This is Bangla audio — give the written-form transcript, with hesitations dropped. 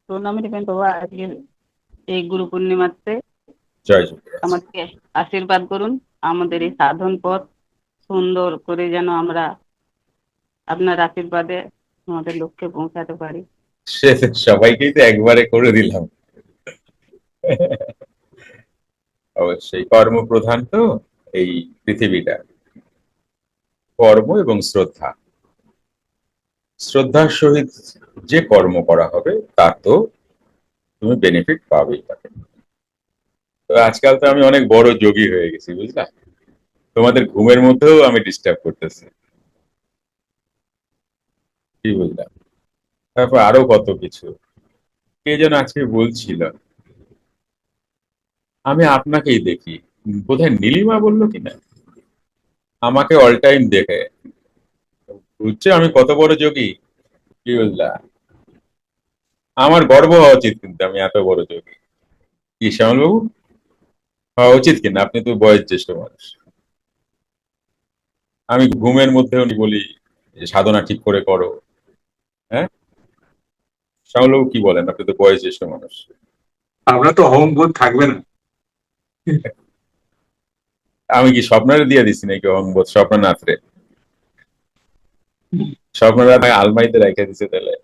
প্রণাম রিপেন বাবা, আজকে এই গুরু পূর্ণিমাতে জয় যুবরাজ। আমাদেরকে আশীর্বাদ করুন। আমাদের এই সাধন পথ সুন্দর করে যেন আমরা আপনার আশীর্বাদে আমাদের লক্ষ্যে পৌঁছাতে পারি। সে তো সবাইকেই তো একবারে করে দিলাম। অবশ্যই কর্মপ্রধান তো এই পৃথিবীটা। কর্ম এবং শ্রদ্ধা, শ্রদ্ধার সহিত যে কর্ম করা হবে তার তো তুমি বেনিফিট পাবেই তাকে। তো আজকাল তো আমি অনেক বড় যোগী হয়ে গেছি, বুঝলা? তোমাদের ঘুমের মধ্যেও আমি ডিস্টার্ব করতেছি, কি বুঝলাম? তারপর আরো কত কিছু। কে যেন আজকে বলছিল, আমি আপনাকেই দেখি, বোধহয় নীলিমা বললো কিনা, আমাকে অল টাইম দেখে। বুঝছো আমি কত বড় যোগী, কি বুঝলা? আমার গর্ব হওয়া উচিত, কিন্তু আমি এত বড় যোগী। কি শ্যামল বাবু, হওয়া উচিত কিনা? আপনি তো বয়স জ্যেষ্ঠ মানুষ। আমি ঘুমের মধ্যেও বলি যে সাধনা ঠিক করে করো। হ্যাঁ, শ্যামল বাবু কি বলেন? আপনি তো বয়স জ্যেষ্ঠ মানুষ। আমরা তো অহংবোধ থাকবে না। আমি কি স্বপ্নারে দিয়ে দিছি নাকি অহংবোধ? স্বপ্ননাথ রে, স্বপ্ননাথ আলমারিতে রেখে দিছে তাহলে।